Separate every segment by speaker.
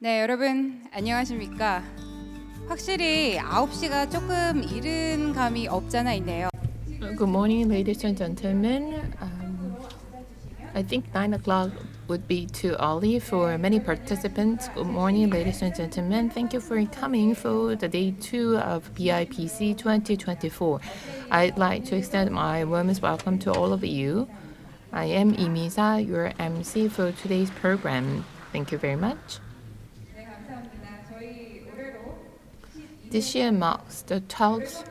Speaker 1: 네, 여러분 안녕하십니까? 확실히 9시가 조금 이른 감이 없잖아 있네요.
Speaker 2: Good morning, ladies and gentlemen. I think 9 o'clock would be too early for many participants. Good morning, ladies and gentlemen. Thank you for coming for the day 2 of Bipc 2024. I'd like to extend my warmest welcome to all of you. I am Imisa, your MC for today's program. Thank you very much.
Speaker 1: 네, 감사합니다. 저희 올해로
Speaker 2: This year marks the 12th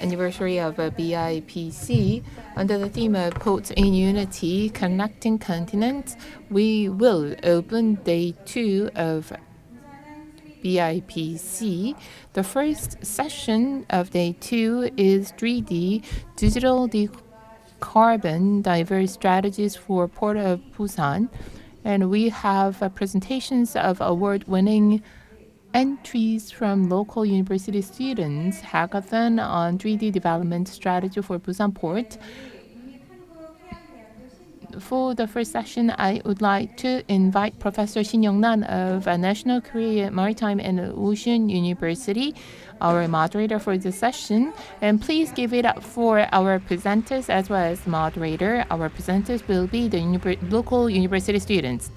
Speaker 2: anniversary of BIPC. Under the theme of Ports in Unity, Connecting Continents, we will open day 2 of BIPC. The first session of day 2 is 3D, Digital Carbon Diverse Strategies for Port of Busan. And we have presentations of award-winning entries from local university students, hackathon on 3D development strategy for Busan Port. For the first session, I would like to invite Professor Shin Young-nan of National Korea Maritime and Ocean University, our moderator for this session. And please give it up for our presenters as well as moderator. Our presenters will be the local university students.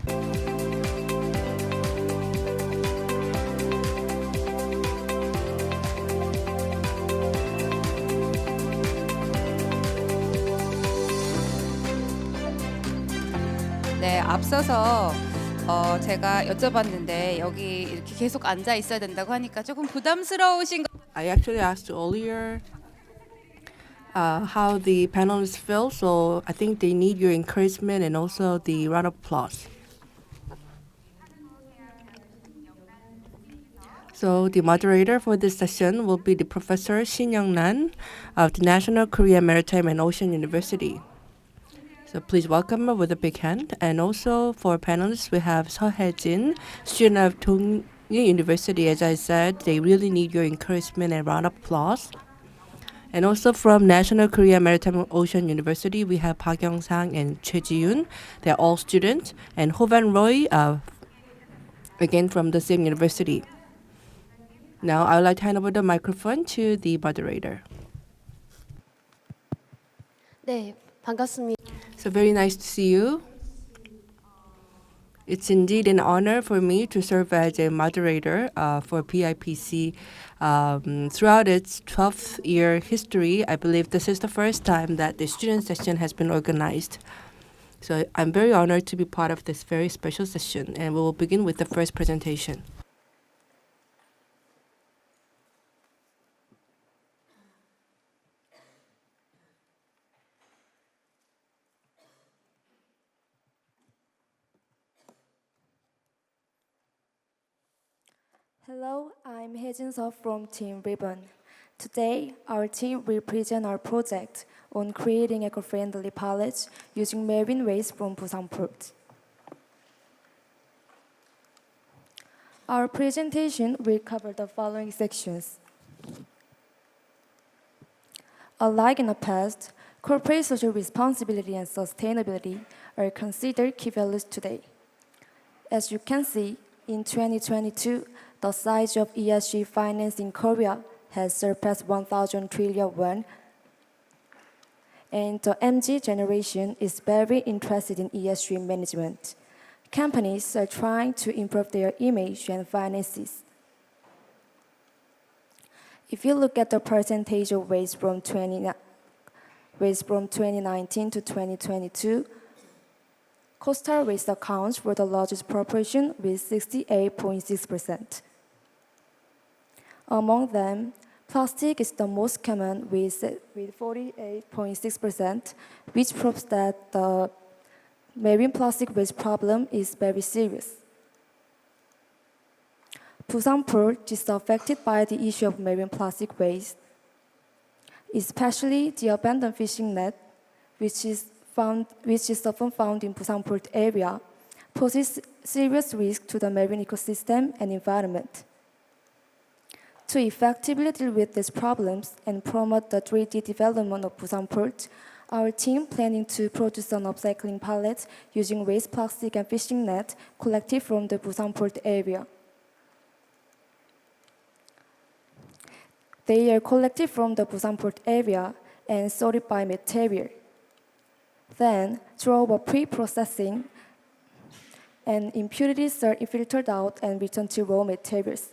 Speaker 1: 네, 앞서서 제가 여쭤봤는데 여기 이렇게 계속 앉아 있어야 된다고 하니까 조금 부담스러우신 것
Speaker 3: I actually asked earlier how the panelists feel, so I think they need your encouragement and also the round of applause. So the moderator for this session will be the Professor Shin Young-nan of the National Korea Maritime and Ocean University. So please welcome her with a big hand. And also for panelists, we have Seo Hae-jin, student of Donghee University. As I said, they really need your encouragement and round of applause. And also from National Korea Maritime and Ocean University, we have Park Young-sang and Choi Ji-yoon. They're all students. And Hobanloy, again from the same university. Now I would like to hand over the microphone to the moderator.
Speaker 4: 네, 반갑습니다.
Speaker 3: So very nice to see you. It's indeed an honor for me to serve as a moderator for BIPC. Throughout its 12th year history, I believe this is the first time that the student session has been organized. So I'm very honored to be part of this very special session, and we will begin with the first presentation.
Speaker 4: Hello, I'm Hae-jin Seo from Team Ribbon. Today, our team will present our project on creating eco-friendly pallets using marine waste from Busan Port. Our presentation will cover the following sections. Unlike in the past, corporate social responsibility and sustainability are considered key values today. As you can see, in 2022, the size of ESG finance in Korea has surpassed 1,000 trillion won, and the MZ generation is very interested in ESG management. Companies are trying to improve their image and finances. If you look at the percentage of waste from 2019 to 2022, coastal waste accounts for the largest proportion with 68.6%. Among them, plastic is the most common with 48.6%, which proves that the marine plastic waste problem is very serious. Busan Port is affected by the issue of marine plastic waste, especially the abandoned fishing net, which is often found in Busan Port area, poses serious risk to the marine ecosystem and environment. To effectively deal with these problems and promote the 3D development of Busan Port, Our team planning to produce an upcycling pallet using waste plastic and fishing net collected from the Busan port area. They are collected from the Busan port area and sorted by material. Then, through a pre-processing, and impurities are filtered out and returned to raw materials.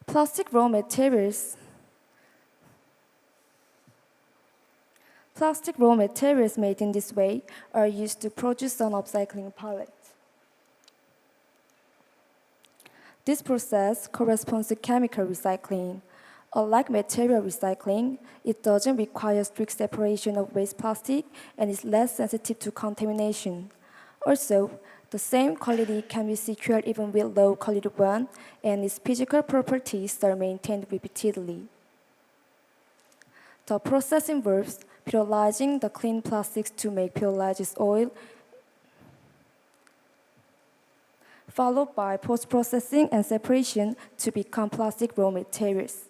Speaker 4: Plastic raw materials made in this way are used to produce an upcycling pallet. This process corresponds to chemical recycling. Unlike material recycling, it doesn't require strict separation of waste plastic and is less sensitive to contamination. Also, the same quality can be secured even with low quality one, and its physical properties are maintained repeatedly. The process involves pyrolyzing the clean plastics to make pyrolysis oil, followed by post-processing and separation to become plastic raw materials.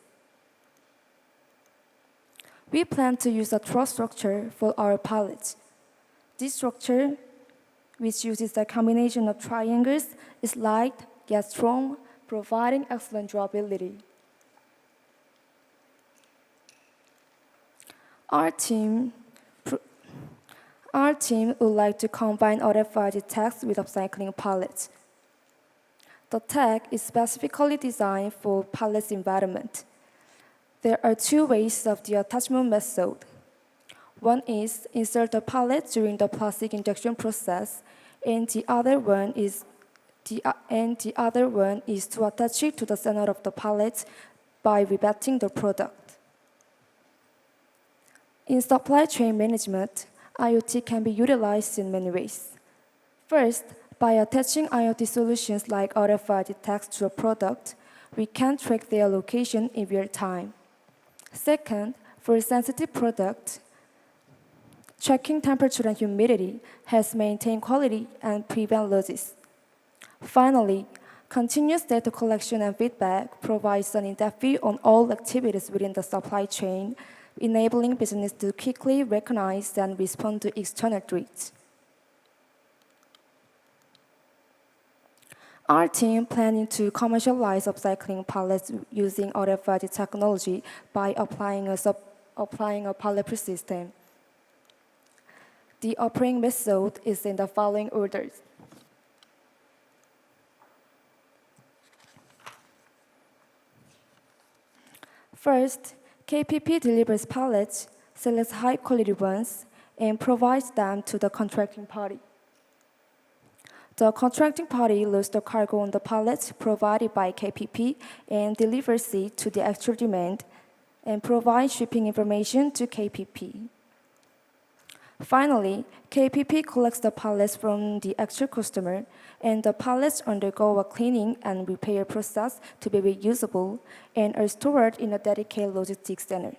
Speaker 4: We plan to use a truss structure for our pallets. This structure, which uses a combination of triangles, is light yet strong, providing excellent durability. Our team would like to combine RFID tags with upcycling pallets. The tag is specifically designed for pallets environment. There are two ways of the attachment method. One is insert the pallet during the plastic injection process, and the other one is to attach it to the center of the pallet by rebatting the product. In supply chain management, IoT can be utilized in many ways. First, by attaching IoT solutions like RFID tags to a product, we can track their location in real time. Second, for sensitive products, tracking temperature and humidity helps maintain quality and prevent losses. Finally, continuous data collection and feedback provides an in-depth view on all activities within the supply chain, enabling business to quickly recognize and respond to external threats. Our team planning to commercialize upcycling pallets using RFID technology by applying a pallet press system. The operating method is in the following orders. First, KPP delivers pallets, selects high-quality ones, and provides them to the contracting party. The contracting party loads the cargo on the pallets provided by KPP and delivers it to the actual demand and provides shipping information to KPP. Finally, KPP collects the pallets from the actual customer, and the pallets undergo a cleaning and repair process to be reusable and are stored in a dedicated logistics center.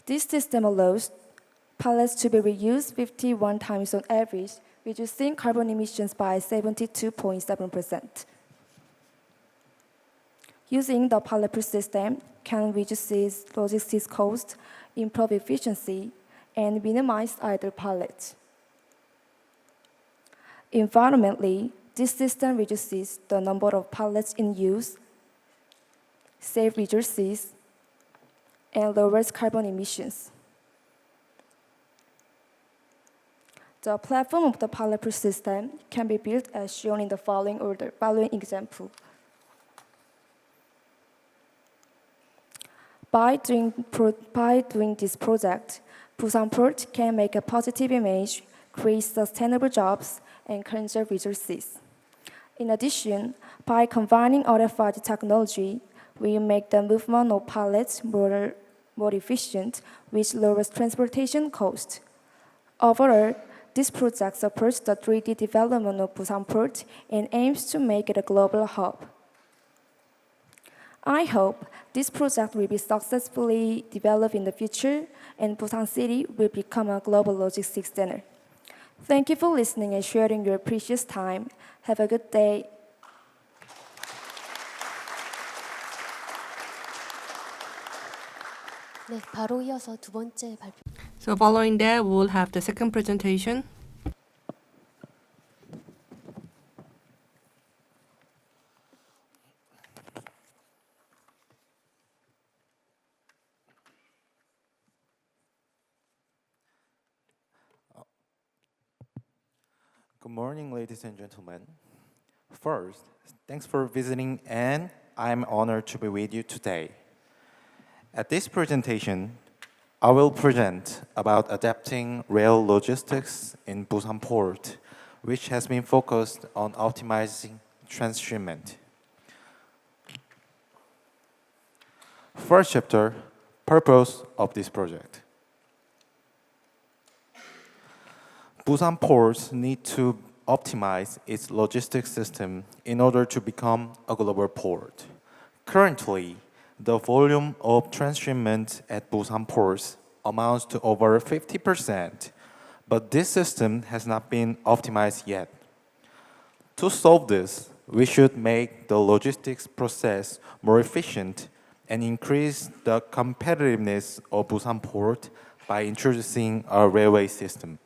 Speaker 4: This system allows pallets to be reused 51 times on average, reducing carbon emissions by 72.7%. Using the pallet press system can reduce logistics costs, improve efficiency, and minimize idle pallets. Environmentally, this system reduces the number of pallets in use, saves resources, and lowers carbon emissions. The platform of the pallet press system can be built as shown in the following example. By doing this project, Busan Port can make a positive image, create sustainable jobs, and conserve resources. In addition, by combining RFID technology, we make the movement of pallets more efficient, which lowers transportation costs. Overall, this project supports the 3D development of Busan Port and aims to make it a global hub. I hope this project will be successfully developed in the future and Busan City will become a global logistics center. Thank you for listening and sharing your precious time. Have a good day.
Speaker 5: 네, 바로 이어서 두 번째 발표.
Speaker 3: So following that, we'll have the second presentation.
Speaker 6: Good morning, ladies and gentlemen. First, thanks for visiting, and I'm honored to be with you today. At this presentation, I will present about adapting rail logistics in Busan Port, which has been focused on optimizing transshipment. First chapter, purpose of this project. Busan ports need to optimize its logistics system in order to become a global port. Currently, the volume of transshipment at Busan ports amounts to over 50%, but this system has not been optimized yet. To solve this, we should make the logistics process more efficient and increase the competitiveness of Busan port by introducing a railway system.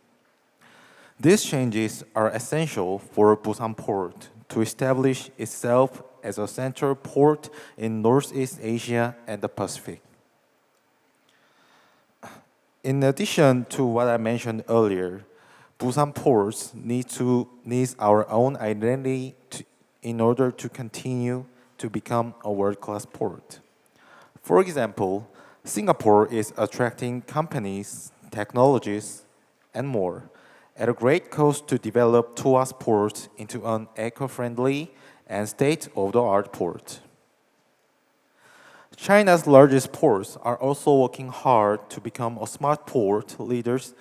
Speaker 6: These changes are essential for Busan Port to establish itself as a central port in Northeast Asia and the Pacific. In addition to what I mentioned earlier, Busan ports needs our own identity in order to continue to become a world-class port. For example, Singapore is attracting companies, technologies, and more at a great cost to develop Tuas Port into an eco-friendly and state-of-the-art port. China's largest ports are also working hard to become a smart port leaders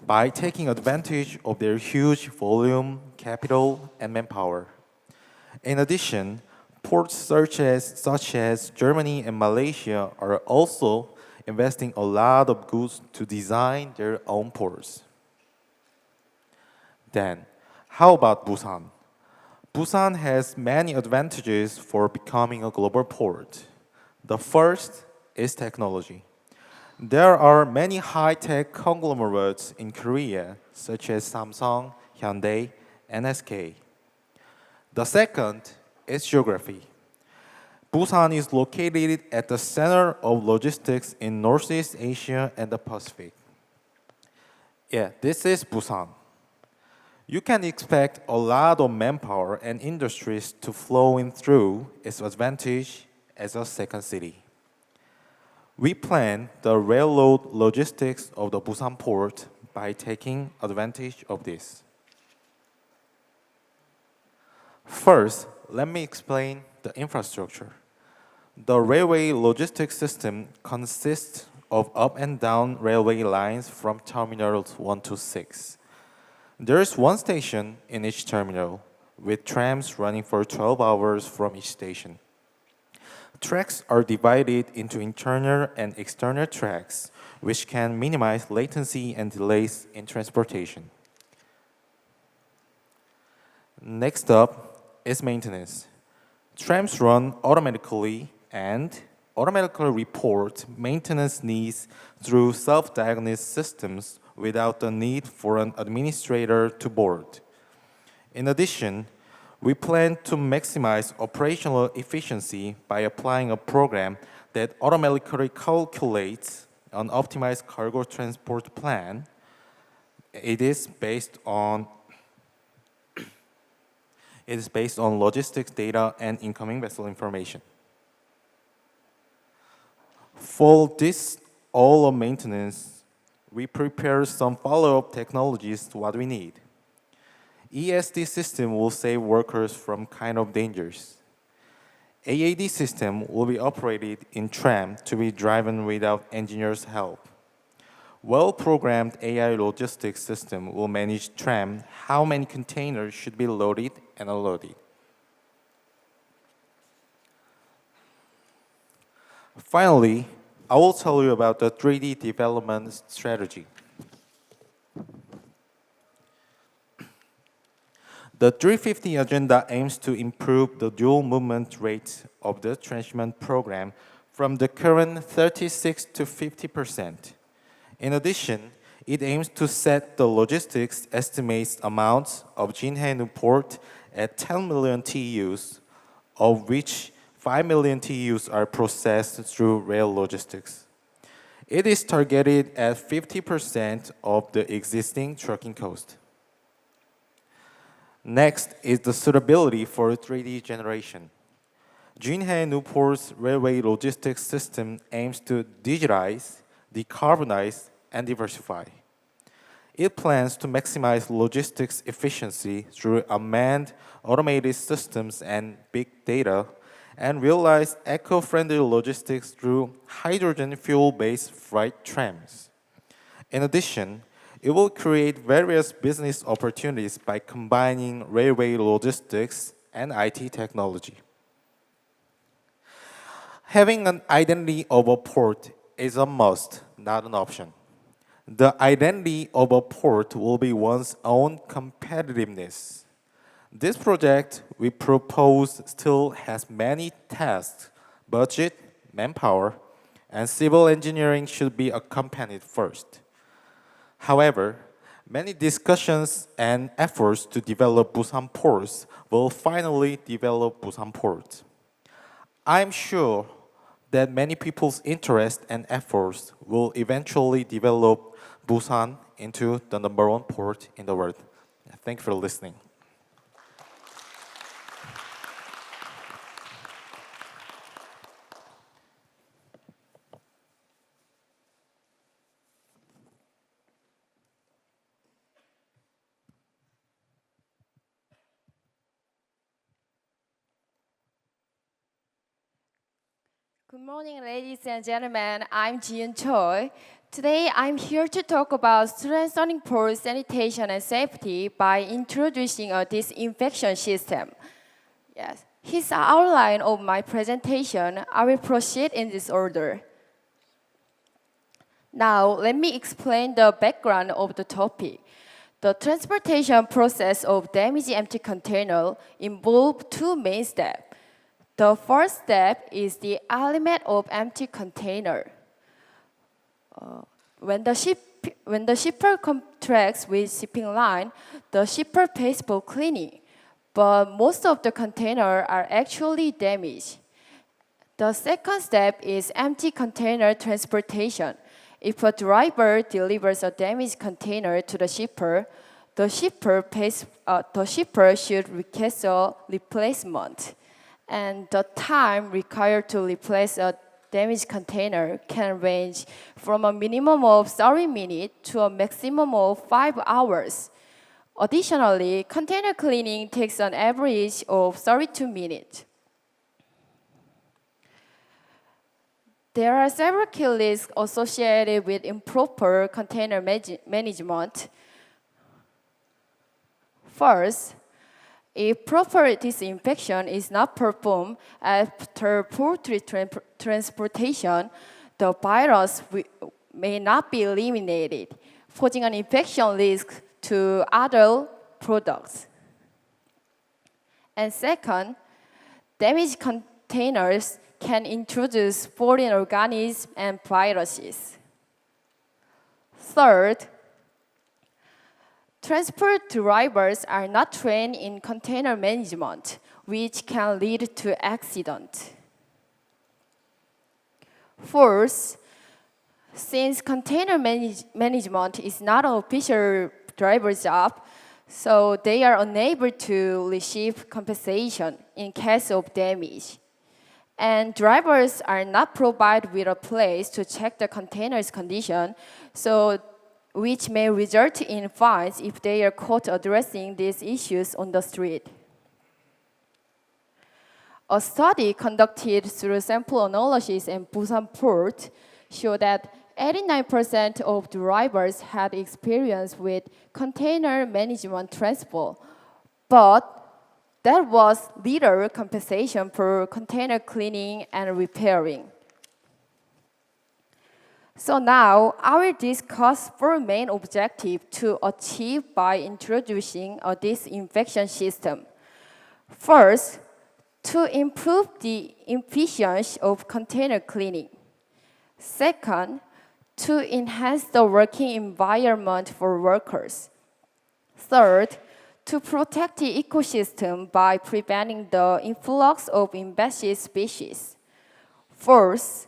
Speaker 6: by taking advantage of their huge volume, capital, and manpower. In addition, ports such as Germany and Malaysia are also investing a lot of goods to design their own ports. Then, how about Busan? Busan has many advantages for becoming a global port. The first is technology. There are many high-tech conglomerates in Korea, such as Samsung, Hyundai, and SK. The second is geography. Busan is located at the center of logistics in Northeast Asia and the Pacific. Yeah, this is Busan. You can expect a lot of manpower and industries to flow in through its advantage as a second city. We plan the railroad logistics of the Busan port by taking advantage of this. First, let me explain the infrastructure. The railway logistics system consists of up and down railway lines from terminals 1 to 6. There is one station in each terminal, with trams running for 12 hours from each station. Tracks are divided into internal and external tracks, which can minimize latency and delays in transportation. Next up is maintenance. Trams run automatically and automatically report maintenance needs through self-diagnosed systems without the need for an administrator to board. In addition, we plan to maximize operational efficiency by applying a program that automatically calculates an optimized cargo transport plan. It is based on logistics data and incoming vessel information. For this all of maintenance, we prepare some follow-up technologies to what we need. ESD system will save workers from kind of dangers. AAD system will be operated in tram to be driven without engineers' help. Well-programmed AI logistics system will manage tram how many containers should be loaded and unloaded. Finally, I will tell you about the 3D development strategy. The 350 agenda aims to improve the dual movement rate of the transshipment program from the current 36 to 50%. In addition, it aims to set the logistics estimates amounts of Jinhae Port at 10 million TEUs, of which 5 million TEUs are processed through rail logistics. It is targeted at 50% of the existing trucking cost. Next is the suitability for 3D generation. Jinhae Newport's railway logistics system aims to digitize, decarbonize, and diversify. It plans to maximize logistics efficiency through unmanned automated systems and big data, and realize eco-friendly logistics through hydrogen fuel-based freight trams. In addition, it will create various business opportunities by combining railway logistics and IT technology. Having an identity of a port is a must, not an option. The identity of a port will be one's own competitiveness. This project we propose still has many tasks, budget, manpower, and civil engineering should be accompanied first. However, many discussions and efforts to develop Busan ports will finally develop Busan Port. I'm sure that many people's interest and efforts will eventually develop Busan into the #1 port in the world. Thank you for listening.
Speaker 4: Good morning, ladies and gentlemen. I'm Jiun Choi. Today, I'm here to talk about strengthening port sanitation and safety by introducing a disinfection system. Yes, here's the outline of my presentation. I will proceed in this order. Now, let me explain the background of the topic. The transportation process of damaged empty container involves two main steps. The first step is the element of empty container. When the shipper contracts with shipping line, the shipper pays for cleaning, but most of the containers are actually damaged. The second step is empty container transportation. If a driver delivers a damaged container to the shipper should request a replacement. And the time required to replace a damaged container can range from a minimum of 30 minutes to a maximum of 5 hours. Additionally, container cleaning takes an average of 32 minutes. There are several key risks associated with improper container management. First, if proper disinfection is not performed after port transportation, the virus may not be eliminated, posing an infection risk to other products. And second, damaged containers can introduce foreign organisms and viruses. Third, transport drivers are not trained in container management, which can lead to accident. Fourth, since container management is not an official driver's job, so they are unable to receive compensation in case of damage. And drivers are not provided with a place to check the container's condition, so which may result in fines if they are caught addressing these issues on the street. A study conducted through sample analysis in Busan Port showed that 89% of drivers had experience with container management transport, but there was little compensation for container cleaning and repairing. So now, I will discuss four main objectives to achieve by introducing a disinfection system. First, to improve the efficiency of container cleaning. Second, to enhance the working environment for workers. Third, to protect the ecosystem by preventing the influx of invasive species. Fourth,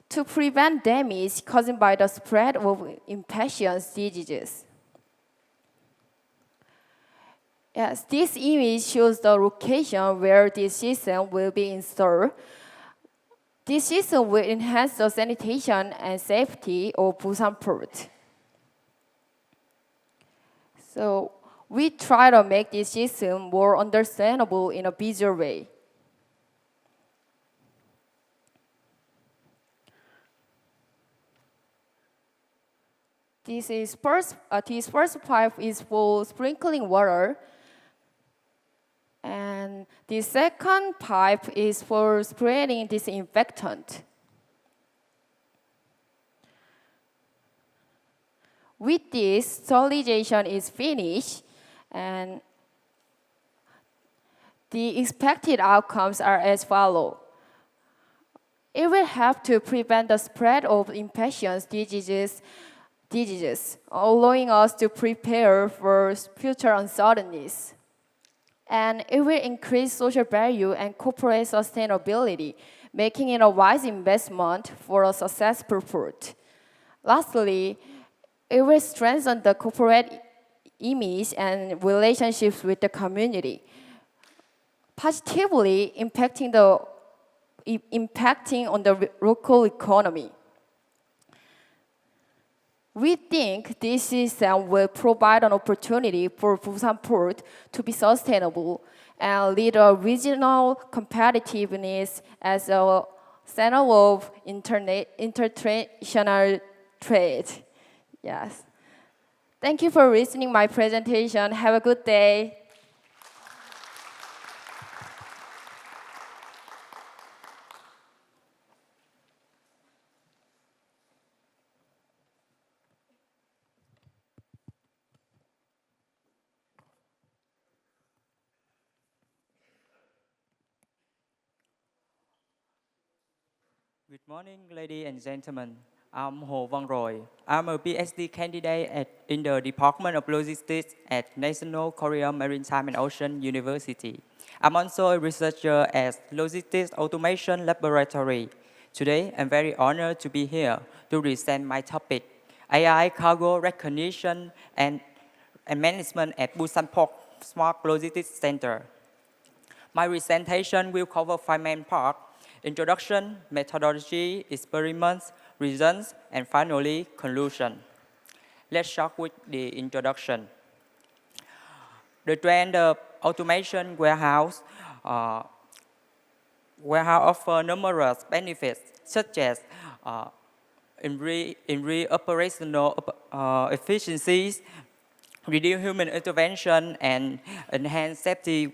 Speaker 4: to prevent damage caused by the spread of infectious diseases. Yes, this image shows the location where this system will be installed. This system will enhance the sanitation and safety of Busan Port. So we try to make this system more understandable in a visual way. This first pipe is for sprinkling water, and the second pipe is for spraying disinfectant. With this, sterilization is finished, and the expected outcomes are as follows. It will help to prevent the spread of infectious diseases, allowing us to prepare for future uncertainties. And it will increase social value and corporate sustainability, making it a wise investment for a successful port. Lastly, it will strengthen the corporate image and relationships with the community, positively impacting on the local economy. We think this system will provide an opportunity for Busan Port to be sustainable and lead a regional competitiveness as a center of international trade. Yes. Thank you for listening my presentation. Have a good day.
Speaker 7: Good morning, ladies and gentlemen. I'm Hobanloy. I'm a PhD candidate in the Department of Logistics at National Korea Maritime and Ocean University. I'm also a researcher at Logistics Automation Laboratory. Today, I'm very honored to be here to present my topic, AI Cargo Recognition and Management at Busan Port Smart Logistics Center. My presentation will cover 5 main parts: introduction, methodology, experiments, results, and finally, conclusion. Let's start with the introduction. The trend of automation warehouse offer numerous benefits, such as increase operational efficiencies, reduce human intervention, and enhance safety,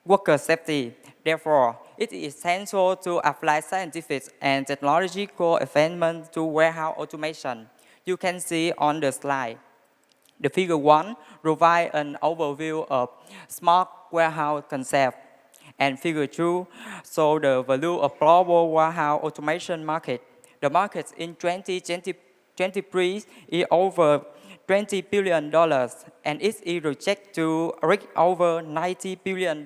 Speaker 7: worker safety. Therefore, it is essential to apply scientific and technological advancements to warehouse automation. You can see on the slide. The figure 1 provides an overview of smart warehouse concept, and figure 2 shows the value of global warehouse automation market. The market in 2023 is over $20 billion, and it is projected to reach over $90 billion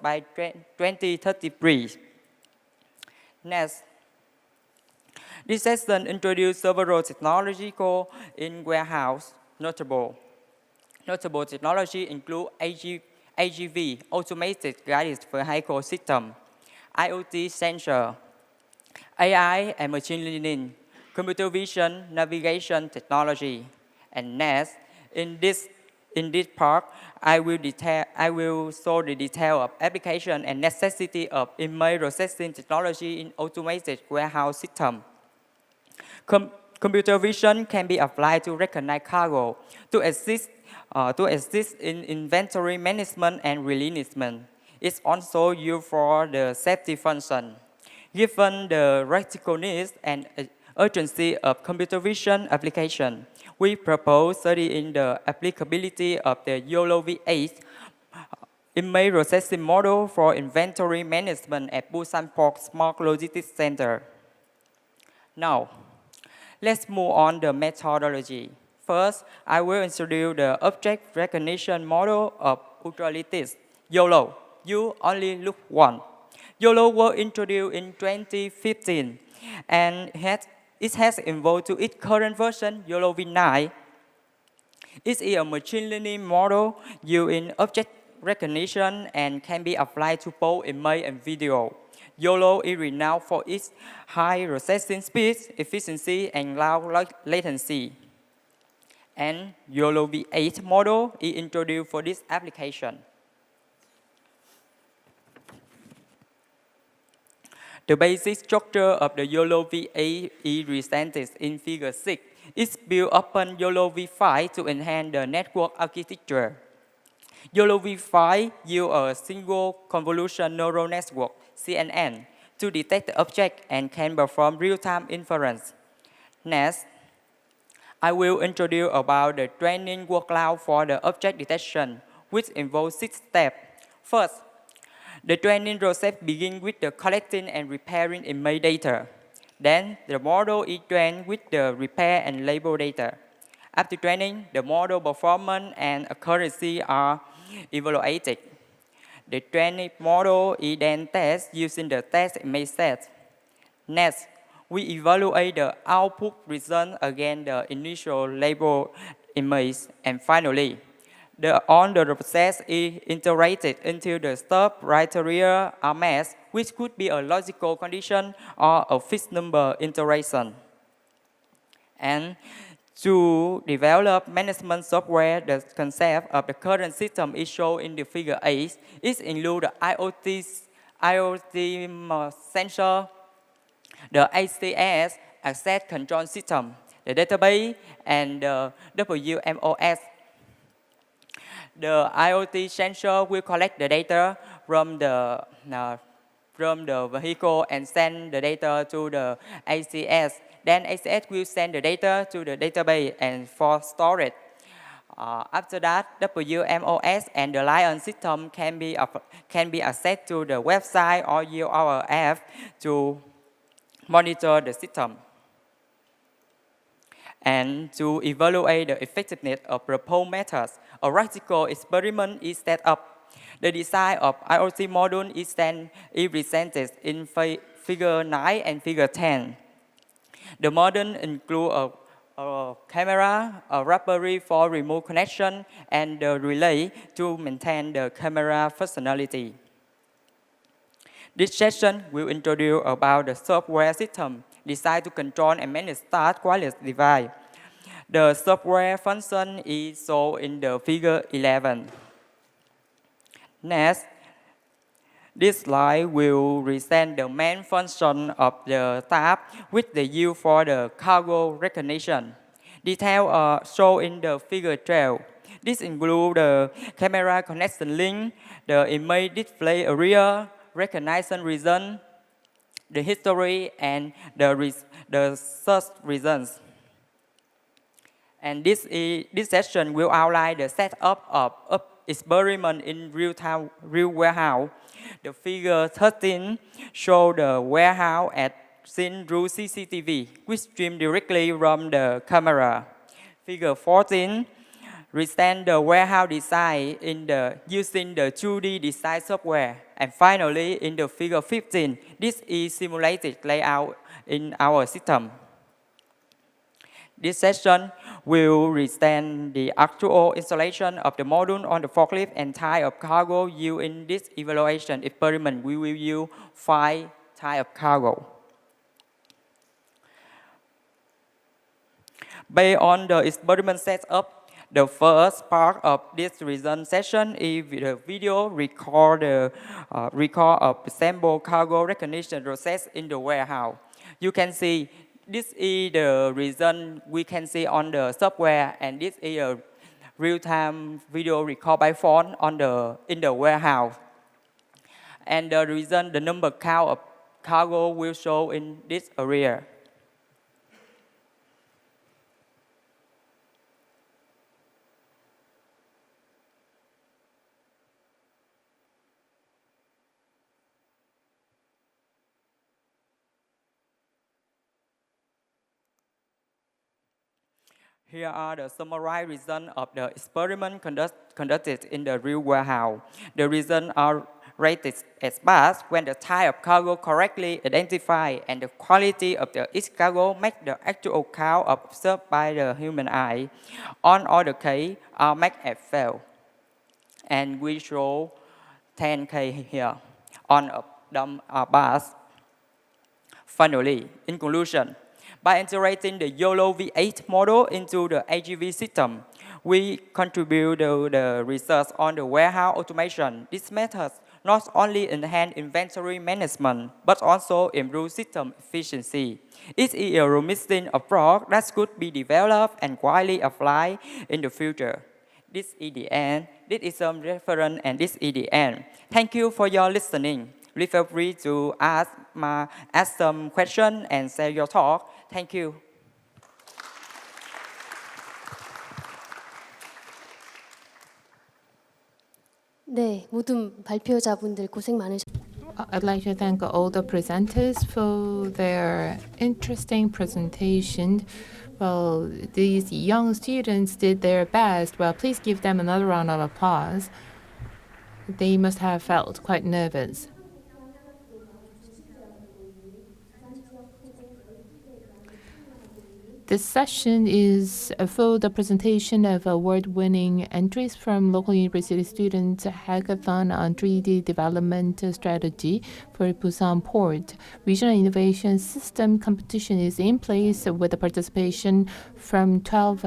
Speaker 7: by 2033. Next, this session introduces several technological in warehouse. Notable technology include AGV, Automated Guided Vehicle System, IoT sensor, AI and machine learning, computer vision, navigation technology. And next, in this part, I will show the detail of application and necessity of image processing technology in automated warehouse system. Computer vision can be applied to recognize cargo, to assist in inventory management and releasement. It's also used for the safety function. Given the practicalness and urgency of computer vision application, we propose studying the applicability of the YOLO V8 image processing model for inventory management at Busan Port Smart Logistics Center. Now, let's move on the methodology. First, I will introduce the object recognition model of ultralights, YOLO. You only look one. YOLO was introduced in 2015, and it has evolved to its current version, YOLO V9. It is a machine learning model used in object recognition and can be applied to both image and video. YOLO is renowned for its high processing speed, efficiency, and low latency. And YOLO V8 model is introduced for this application. The basic structure of the YOLO V8 is presented in Figure 6. It's built upon YOLO V5 to enhance the network architecture. YOLO V5 uses a single convolution neural network, CNN, to detect the object and can perform real-time inference. Next, I will introduce about the training workload for the object detection, which involves 6 steps. First, the training process begins with the collecting and repairing image data. Then, the model is trained with the repair and label data. After training, the model performance and accuracy are evaluated. The trained model is then tested using the test image set. Next, we evaluate the output result against the initial label image. And finally, the process is integrated into the step criteria are met, which could be a logical condition or a fixed number iteration. And to develop management software, the concept of the current system is shown in the Figure 8. It includes the IoT sensor, the ACS, Asset Control System, the database, and the WMOS. The IoT sensor will collect the data from the vehicle and send the data to the ACS. Then ACS will send the data to the database and for storage. After that, WMOS and the Lion system can be accessed to the website or use our app to monitor the system. And to evaluate the effectiveness of proposed methods, a practical experiment is set up. The design of IoT module is then presented in Figure 9 and Figure 10. The module includes a camera, a Raspberry for remote connection, and the relay to maintain the camera functionality. This session will introduce about the software system designed to control and manage start wireless device. The software function is shown in the Figure 11. Next, this slide will present the main function of the tab with the use for the cargo recognition. Details are shown in the Figure 12. This includes the camera connection link, the image display area, recognition region, the history, and the search results. And this session will outline the setup of experiment in real warehouse. The Figure 13 shows the warehouse seen through CCTV, which stream directly from the camera. Figure 14 presents the warehouse design using the 2D design software. And finally, in the Figure 15, this is simulated layout in our system. This session will present the actual installation of the module on the forklift and type of cargo used in this evaluation experiment. We will use 5 types of cargo. Based on the experiment setup, the first part of this result session is the video record of sample cargo recognition process in the warehouse. You can see this is the result we can see on the software, and this is a real-time video record by phone in the warehouse. And the result, the number count of cargo will show in this area. Here are the summarized results of the experiment conducted in the real warehouse. The results are rated as pass when the type of cargo correctly identified and the quality of each cargo make the actual count observed by the human eye. On other case are marked as fail. And we show 10K here on a dumb bus. Finally, in conclusion, by integrating the YOLO V8 model into the AGV system, we contribute to the research on the warehouse automation. This method not only enhance inventory management, but also improve system efficiency. It is a promising approach that could be developed and widely applied in the future. This is the end. This is some reference, and this is the end. Thank you for your listening. Please feel free to ask some questions and share your talk. Thank you.
Speaker 5: 네, 모든 발표자분들 고생 많으셨습니다.
Speaker 2: I'd like to thank all the presenters for their interesting presentation. Well, these young students did their best. Well, please give them another round of applause. They must have felt quite nervous. This session is for the presentation of award-winning entries from local university students hackathon on 3D development strategy for Busan Port. Regional innovation system competition is in place with the participation from 12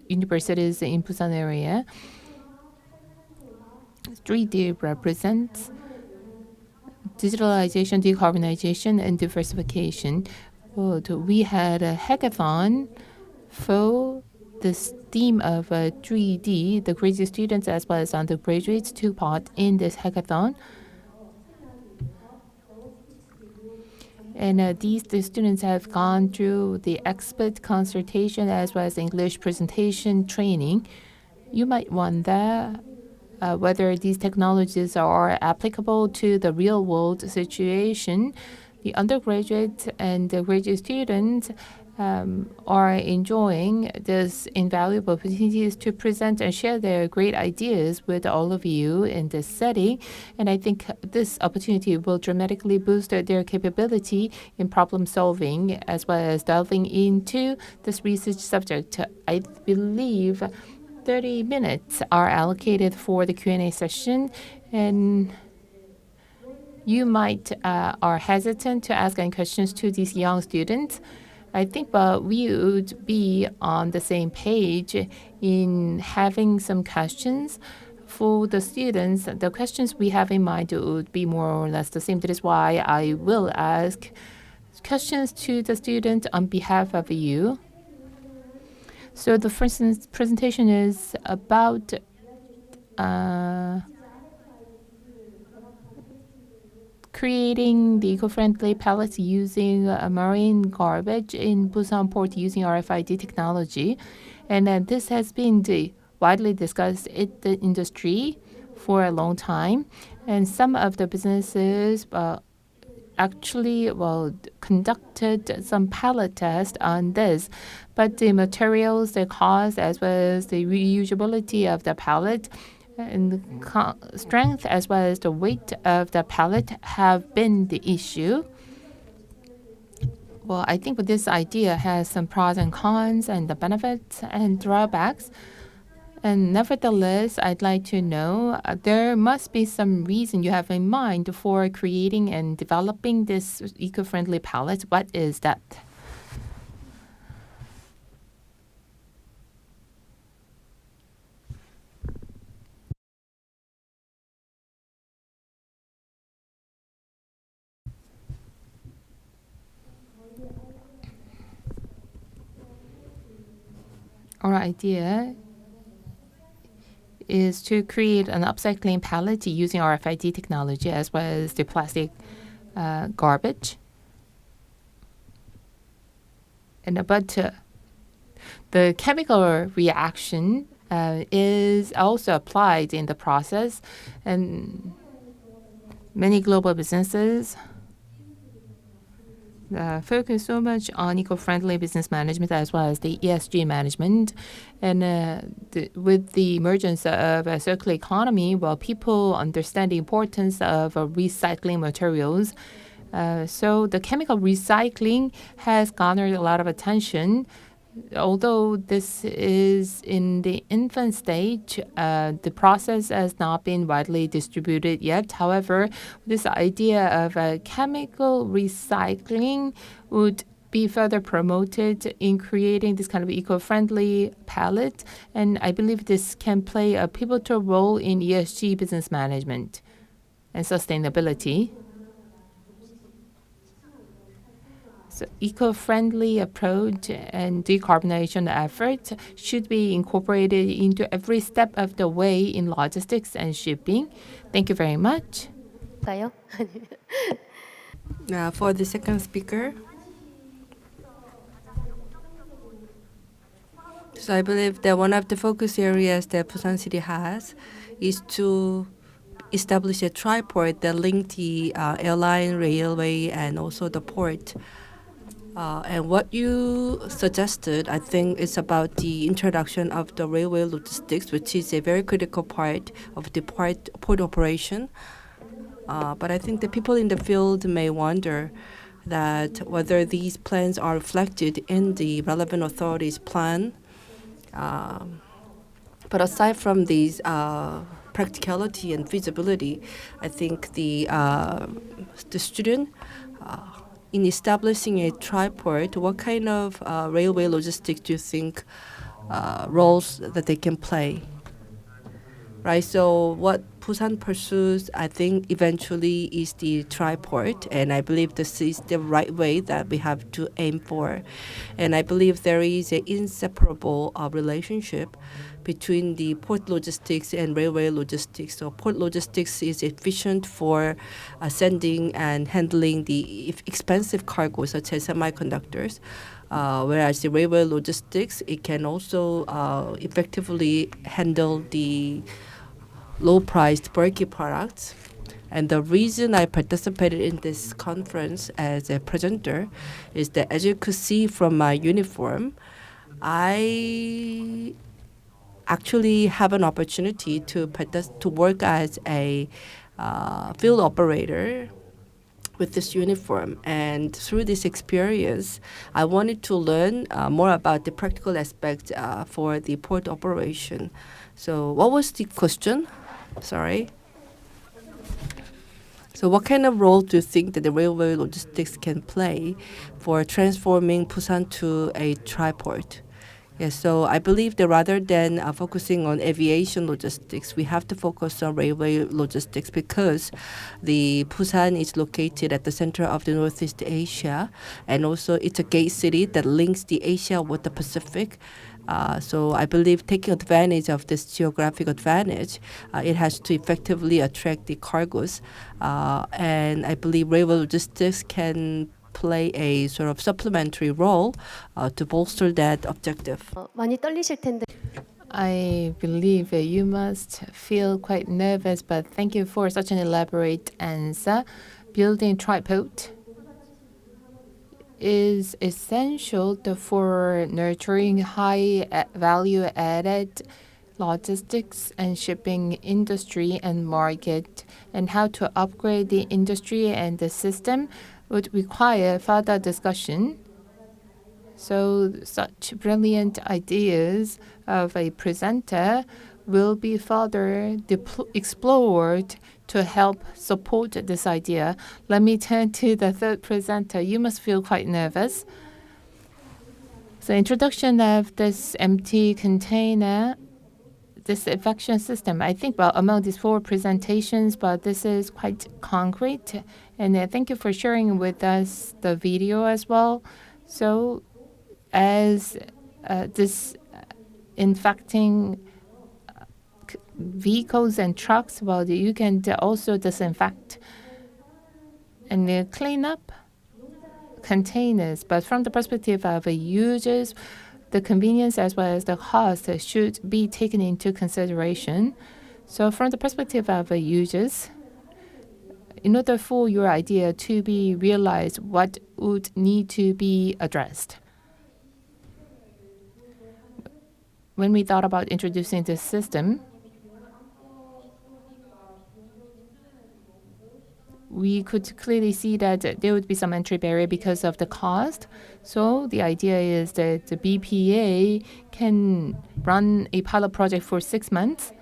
Speaker 2: universities in Busan area. 3D represents digitalization, decarbonization, and diversification. We had a hackathon for this theme of 3D. The graduate students as well as undergraduates took part in this hackathon. And the students have gone through the expert consultation as well as English presentation training. You might wonder whether these technologies are applicable to the real world situation. The undergraduate and the graduate students are enjoying this invaluable opportunities to present and share their great ideas with all of you in this setting. And I think this opportunity will dramatically boost their capability in problem solving as well as delving into this research subject. I believe 30 minutes are allocated for the Q&A session, and you might are hesitant to ask any questions to these young students. I think we would be on the same page in having some questions for the students. The questions we have in mind would be more or less the same. That is why I will ask questions to the student on behalf of you. So the first presentation is about creating the eco-friendly pallets using marine garbage in Busan Port using RFID technology. And this has been widely discussed in the industry for a long time. And some of the businesses actually conducted some pilot tests on this. But the materials, the cost, as well as the reusability of the pallet, and the strength as well as the weight of the pallet have been the issue. Well, I think this idea has some pros and cons and the benefits and drawbacks. And nevertheless, I'd like to know, there must be some reason you have in mind for creating and developing this eco-friendly pallet. What is that? Our idea is to create an upcycling pallet using RFID technology as well as the plastic garbage. But the chemical reaction is also applied in the process, and many global businesses focus so much on eco-friendly business management as well as the ESG management. And with the emergence of a circular economy, well, people understand the importance of recycling materials. So the chemical recycling has garnered a lot of attention. Although this is in the infant stage, the process has not been widely distributed yet. However, this idea of chemical recycling would be further promoted in creating this kind of eco-friendly palette, and I believe this can play a pivotal role in ESG business management and sustainability. So eco-friendly approach and decarbonization efforts should be incorporated into every step of the way in logistics and shipping. Thank you very much.
Speaker 5: 가요?
Speaker 3: For the second speaker. So I believe that one of the focus areas that Busan City has is to establish a triport that link the airline, railway, and also the port. And what you suggested, I think, is about the introduction of the railway logistics, which is a very critical part of the port operation. But I think the people in the field may wonder that whether these plans are reflected in the relevant authorities' plan. But aside from these practicality and feasibility, I think the student in establishing a triport, what kind of railway logistics do you think roles that they can play? Right, so what Busan pursues, I think, eventually is the triport, and I believe this is the right way that we have to aim for. And I believe there is an inseparable relationship between the port logistics and railway logistics. So port logistics is efficient for sending and handling the expensive cargo, such as semiconductors. Whereas the railway logistics, it can also effectively handle the low-priced bulky products. And the reason I participated in this conference as a presenter is that, as you could see from my uniform, I actually have an opportunity to work as a field operator with this uniform. And through this experience, I wanted to learn more about the practical aspects for the port operation. So what was the question? Sorry. So what kind of role do you think that the railway logistics can play for transforming Busan to a triport? Yes, so I believe that rather than focusing on aviation logistics, we have to focus on railway logistics because the Busan is located at the center of the Northeast Asia, and also it's a gate city that links the Asia with the Pacific. So I believe taking advantage of this geographic advantage, it has to effectively attract the cargoes. And I believe railway logistics can play a sort of supplementary role to bolster that objective.
Speaker 5: 많이 떨리실 텐데.
Speaker 2: I believe you must feel quite nervous, but thank you for such an elaborate answer. Building tripod is essential for nurturing high value added logistics and shipping industry and market, and how to upgrade the industry and the system would require further discussion. So such brilliant ideas of a presenter will be further explored to help support this idea. Let me turn to the third presenter. You must feel quite nervous. So introduction of this empty container disinfection system. I think, well, among these four presentations, but this is quite concrete. And thank you for sharing with us the video as well. So as disinfecting vehicles and trucks, well, you can also disinfect and clean up containers. But from the perspective of users, the convenience as well as the cost should be taken into consideration. So from the perspective of users, in order for your idea to be realized, what would need to be addressed? When we thought about introducing this system, we could clearly see that there would be some entry barrier because of the cost. So the idea is that the BPA can run a pilot project for 6 months.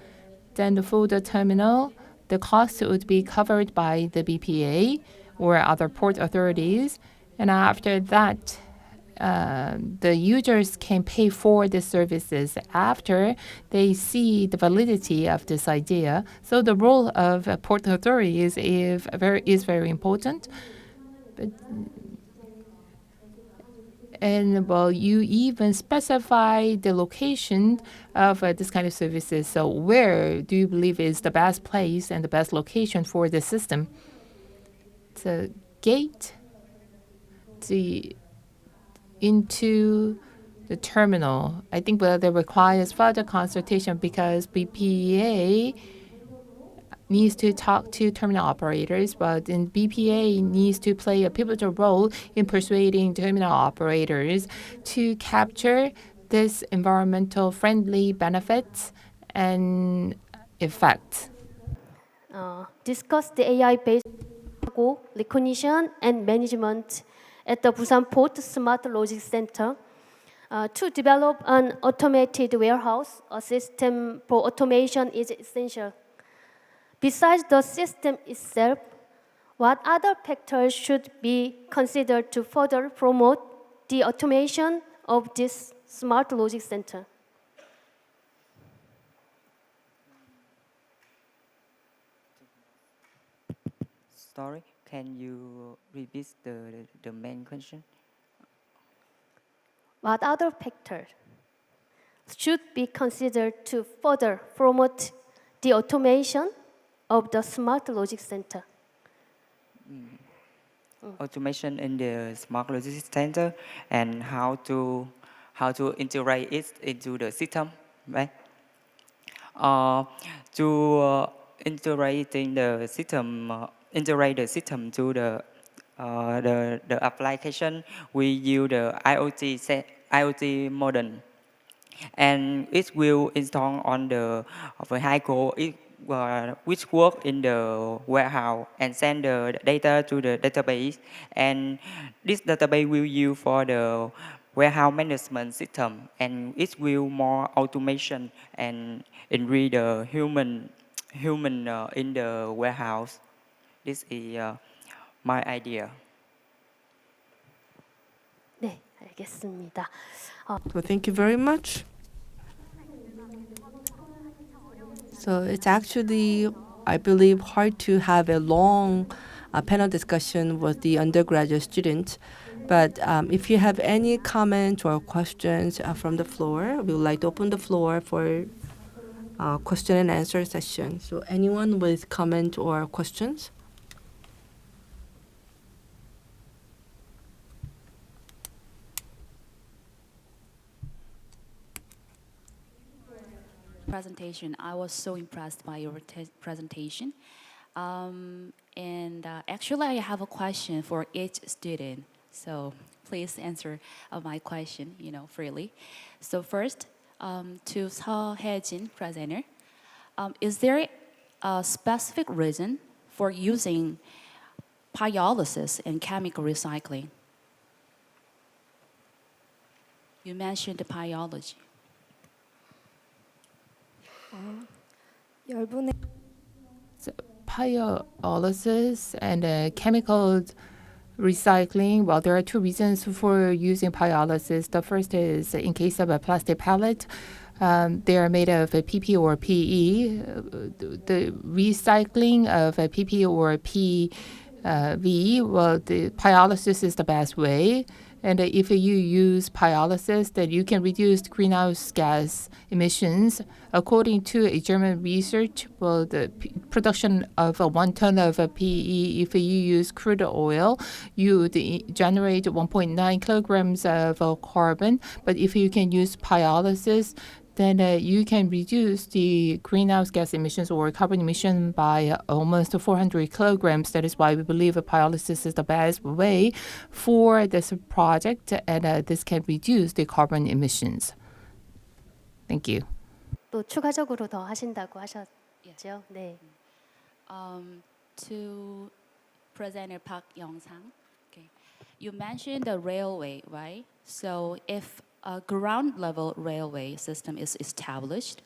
Speaker 2: Then for the terminal, the cost would be covered by the BPA or other port authorities. And after that, the users can pay for the services after they see the validity of this idea. So the role of port authorities is very important. And well, you even specify the location of this kind of services. So where do you believe is the best place and the best location for the system? The gate into the terminal. I think that requires further consultation because BPA needs to talk to terminal operators, but then BPA needs to play a pivotal role in persuading terminal operators to capture this environmental friendly benefits and effects.
Speaker 5: Discuss the AI-based cargo recognition and management at the Busan Port Smart Logistics Center. To develop an automated warehouse, a system for automation is essential. Besides the system itself, what other factors should be considered to further promote the automation of this smart logistics center?
Speaker 7: Sorry, can you repeat the main question?
Speaker 5: What other factors should be considered to further promote the automation of the smart logistics center?
Speaker 7: Automation in the smart logistics center and how to integrate it into the system, right? To integrate the system to the application, we use the IoT model, and it will install on the vehicle which work in the warehouse and send the data to the database, and this database will use for the warehouse management system, and it will more automation and increase the human in the warehouse. This is my idea.
Speaker 5: 네, 알겠습니다.
Speaker 3: So thank you very much. So it's actually, I believe, hard to have a long panel discussion with the undergraduate students. But if you have any comments or questions from the floor, we would like to open the floor for question and answer session. So anyone with comment or questions?
Speaker 8: Presentation. I was so impressed by your presentation. Actually, I have a question for each student. So please answer my question, freely. So first, to Seo Hae-jin, presenter, is there a specific reason for using pyrolysis and chemical recycling? You mentioned the pyrolysis.
Speaker 4: 열분의
Speaker 2: So pyrolysis and chemical recycling, well, there are two reasons for using pyrolysis. The first is in case of a plastic pallet, they are made of PP or PE. The recycling of PP or PV, well, the pyrolysis is the best way. And if you use pyrolysis, then you can reduce greenhouse gas emissions. According to a German research, well, the production of 1 ton of PE, if you use crude oil, you would generate 1.9 kilograms of carbon. But if you can use pyrolysis, then you can reduce the greenhouse gas emissions or carbon emission by almost 400 kilograms. That is why we believe pyrolysis is the best way for this project, and this can reduce the carbon emissions. Thank you.
Speaker 5: 또 추가적으로 더 하신다고 하셨죠? 네.
Speaker 8: To presenter Park Young-sang, okay. You mentioned the railway, right? So if a ground level railway system is established,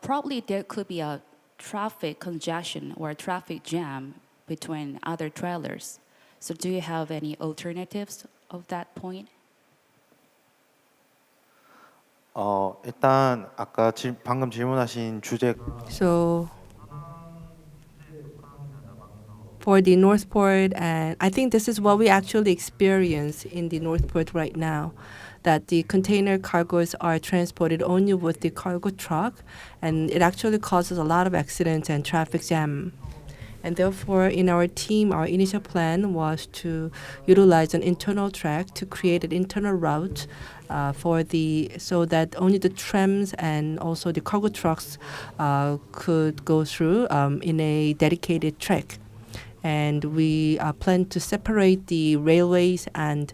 Speaker 8: probably there could be a traffic congestion or a traffic jam between other trailers. So do you have any alternatives of that point?
Speaker 6: 일단 아까 방금 질문하신 주제
Speaker 3: So for the Northport, and I think this is what we actually experience in the Northport right now, that the container cargoes are transported only with the cargo truck, and it actually causes a lot of accidents and traffic jam. And therefore, in our team, our initial plan was to utilize an internal track to create an internal route so that only the trams and also the cargo trucks could go through in a dedicated track. And we plan to separate the railways and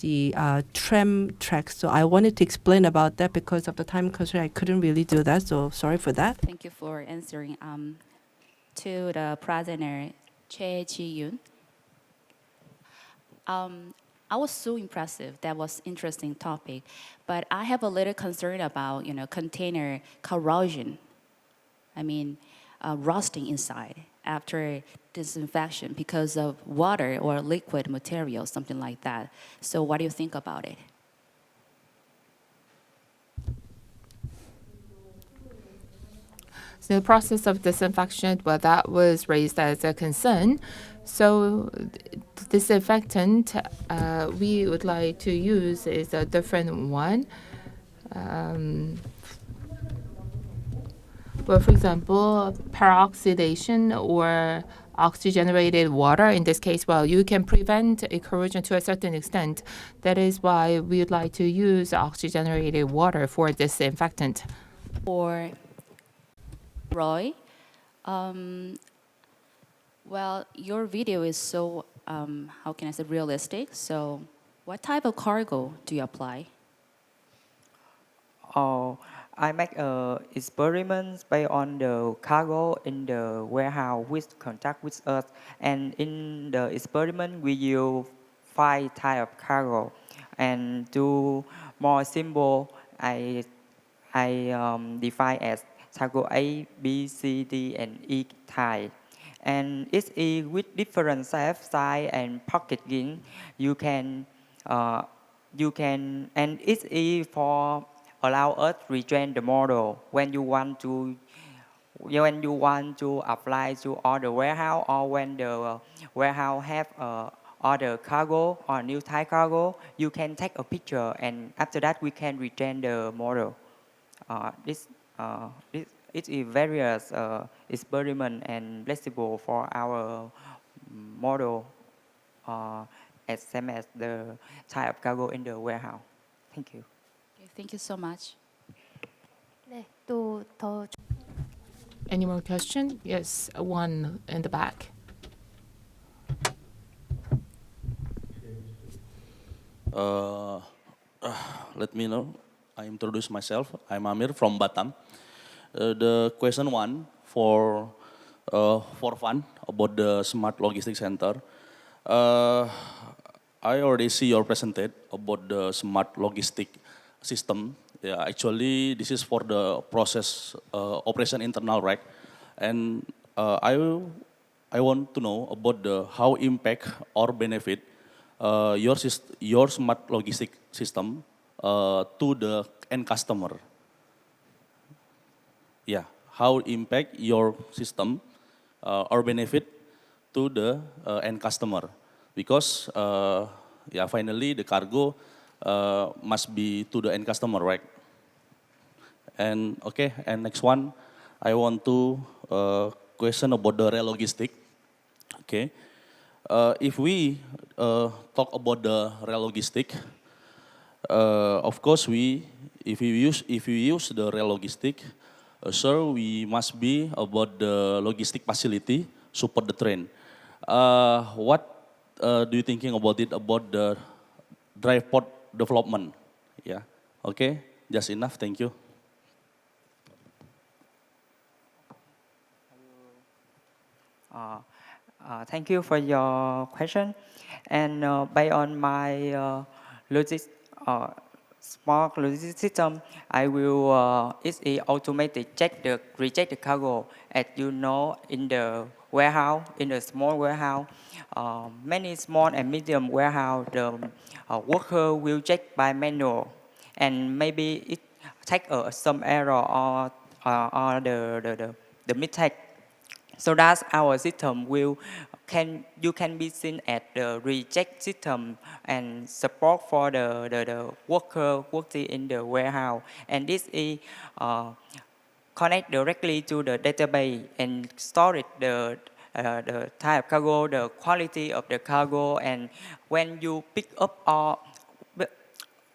Speaker 3: the tram tracks. So I wanted to explain about that because of the time constraint. I couldn't really do that, so sorry for that.
Speaker 8: Thank you for answering. To the presenter, Ji-yoon. I was so impressive. That was interesting topic, but I have a little concern about container corrosion. I mean, rusting inside after disinfection because of water or liquid material, something like that. So what do you think about it?
Speaker 2: So the process of disinfection, well, that was raised as a concern. So disinfectant we would like to use is a different one. Well, for example, peroxidation or oxygenated water. In this case, well, you can prevent a corrosion to a certain extent. That is why we would like to use oxygenated water for disinfectant.
Speaker 8: For Roy, well, your video is so, how can I say, realistic. So what type of cargo do you apply?
Speaker 7: I make experiments based on the cargo in the warehouse with contact with us. And in the experiment, we use 5 types of cargo. And to more simple, I define as cargo A, B, C, D, and E type. And it's with different shape, size, and packaging. And it's for allow us to retrain the model when you want to apply to other warehouse, or when the warehouse have other cargo or new type cargo, you can take a picture, and after that we can retrain the model. It is various experiment and flexible for our model, as same as the type of cargo in the warehouse. Thank you.
Speaker 8: Okay, thank you so much.
Speaker 5: 네, 또 더
Speaker 2: Any more question? Yes, one in the back.
Speaker 9: Let me know. I introduce myself. I'm Amir from Batam. The question one for fun about the smart logistics center. I already see your presentation about the smart logistic system. Yeah, actually, this is for the process operation internal, right? And I want to know about the how impact or benefit your smart logistic system to the end customer. Yeah, how impact your system or benefit to the end customer, because yeah, finally the cargo must be to the end customer, right? And okay, and next one, I want to question about the rail logistic. Okay, if we talk about the rail logistic, of course we if you use the rail logistic, sir, we must be about the logistic facility support the train. What do you thinking about it about the dry port development? Yeah. Okay. Just enough. Thank you.
Speaker 7: Thank you for your question. And based on my smart logistics system, I will easily automatic check the reject the cargo. As you know, in the warehouse, in the small warehouse, many small and medium warehouse, the worker will check by manual, and maybe it take some error or the mistake. So that our system you can be seen at the reject system and support for the worker working in the warehouse, and this is connect directly to the database and store it the type of cargo, the quality of the cargo, and when you pick up or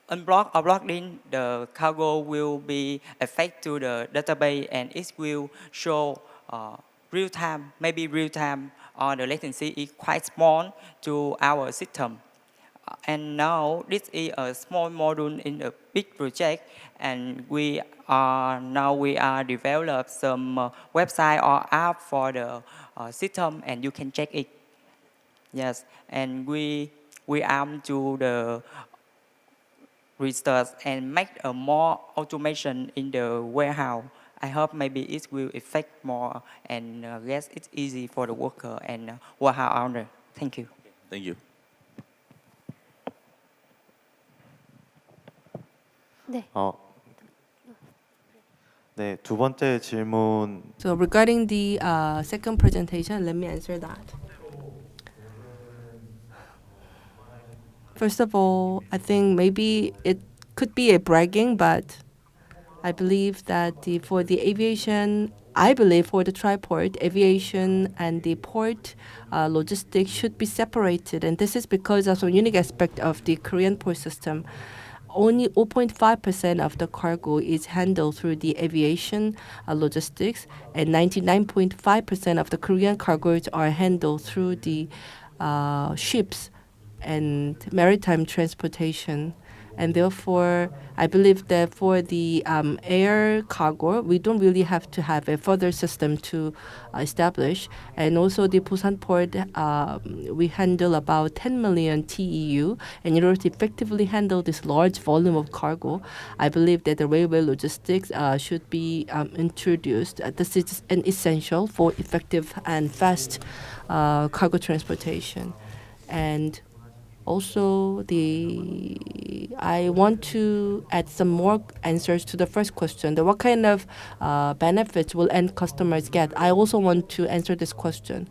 Speaker 7: unblock or blocked in, the cargo will be affected to the database, and it will show real time, maybe real time, or the latency is quite small to our system. And now this is a small module in a big project, and we are develop some website or app for the system, and you can check it. Yes, and we aim to the research and make a more automation in the warehouse. I hope maybe it will affect more, and yes, it's easy for the worker and warehouse owner. Thank you.
Speaker 9: Thank you.
Speaker 5: 네.
Speaker 6: 네, 두 번째 질문.
Speaker 3: So regarding the second presentation, let me answer that. First of all, I think maybe it could be a bragging, but I believe that for the aviation, I believe for the triport, aviation and the port logistics should be separated. And this is because of a unique aspect of the Korean port system. Only 0.5% of the cargo is handled through the aviation logistics, and 99.5% of the Korean cargoes are handled through the ships and maritime transportation. And therefore, I believe that for the air cargo, we don't really have to have a further system to establish. And also the Busan port, we handle about 10 million TEU. And in order to effectively handle this large volume of cargo, I believe that the railway logistics should be introduced. This is an essential for effective and fast cargo transportation. And also, I want to add some more answers to the first question. What kind of benefits will end customers get? I also want to answer this question.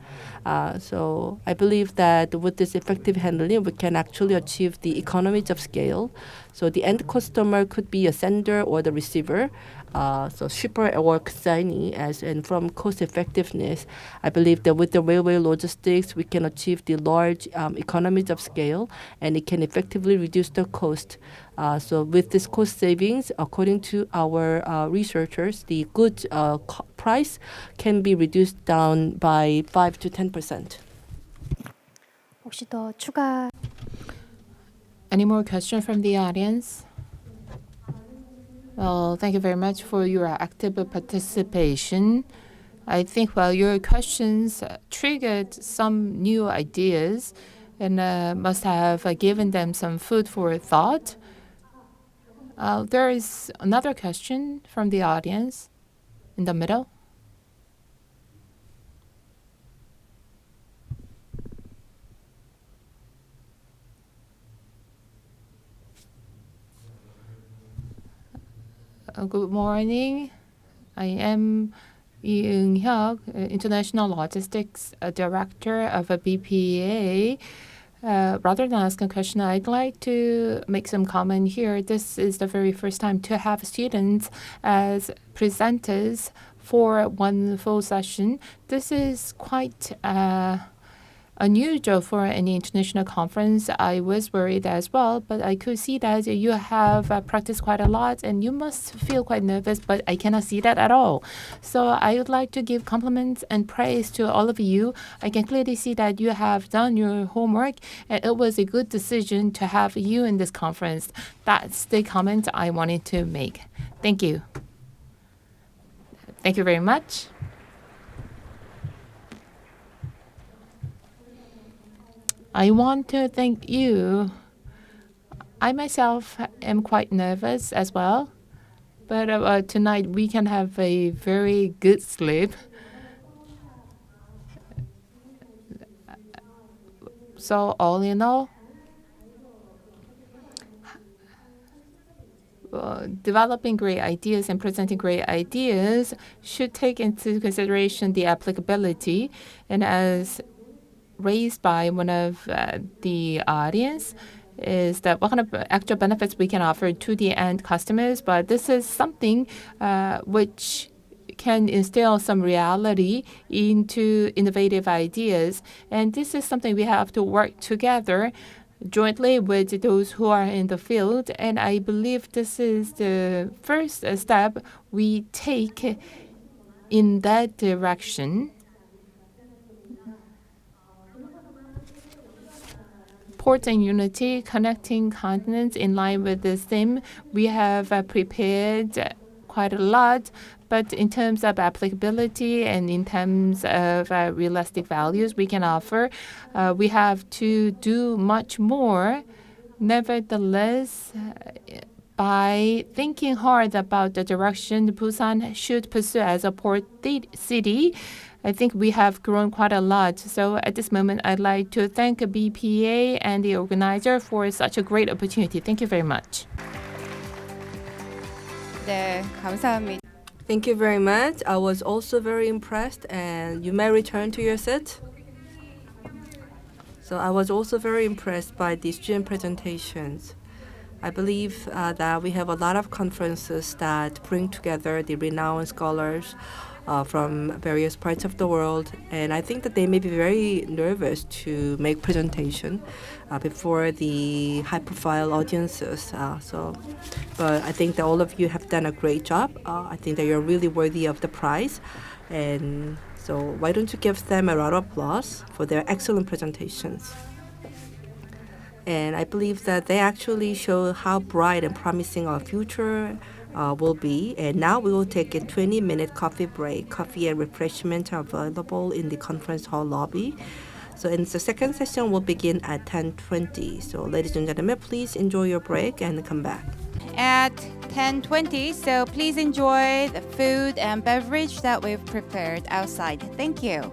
Speaker 3: So I believe that with this effective handling, we can actually achieve the economies of scale. So the end customer could be a sender or the receiver. So shipper or consignee, and from cost effectiveness, I believe that with the railway logistics, we can achieve the large economies of scale, and it can effectively reduce the cost. So with this cost savings, according to our researchers, the goods price can be reduced down by 5 to 10%.
Speaker 5: 혹시 더 추가?
Speaker 2: Any more questions from the audience? Well, thank you very much for your active participation. I think your questions triggered some new ideas and must have given them some food for thought. There is another question from the audience in the middle. Good morning. I am Lee Eung-hyuk, International Logistics Director of a BPA. Rather than ask a question, I'd like to make some comment here. This is the very first time to have students as presenters for one full session. This is quite unusual for any international conference. I was worried as well, but I could see that you have practiced quite a lot and you must feel quite nervous, but I cannot see that at all. So I would like to give compliments and praise to all of you. I can clearly see that you have done your homework and it was a good decision to have you in this conference. That's the comment I wanted to make. Thank you. Thank you very much. I want to thank you. I myself am quite nervous as well, but tonight we can have a very good sleep. So all in all, developing great ideas and presenting great ideas should take into consideration the applicability, and as raised by one of the audience is that what kind of actual benefits we can offer to the end customers, but this is something which can instill some reality into innovative ideas, and this is something we have to work together jointly with those who are in the field, and I believe this is the first step we take in that direction. Ports and unity, connecting continents in line with the theme. We have prepared quite a lot, but in terms of applicability and in terms of realistic values we can offer, we have to do much more. Nevertheless, by thinking hard about the direction Busan should pursue as a port city, I think we have grown quite a lot. So at this moment, I'd like to thank BPA and the organizer for such a great opportunity. Thank you very much.
Speaker 1: 네, 감사합니다.
Speaker 3: Thank you very much. I was also very impressed, and you may return to your seat. So I was also very impressed by the student presentations. I believe that we have a lot of conferences that bring together the renowned scholars from various parts of the world, and I think that they may be very nervous to make presentation before the high-profile audiences. But I think that all of you have done a great job. I think that you're really worthy of the prize, and so why don't you give them a round of applause for their excellent presentations. And I believe that they actually show how bright and promising our future will be. And now we will take a 20-minute coffee break. Coffee and refreshment are available in the conference hall lobby. So in the second session will begin at 10:20. So ladies and gentlemen, please enjoy your break and come back.
Speaker 1: At 10:20, so please enjoy the food and beverage that we've prepared outside. Thank you.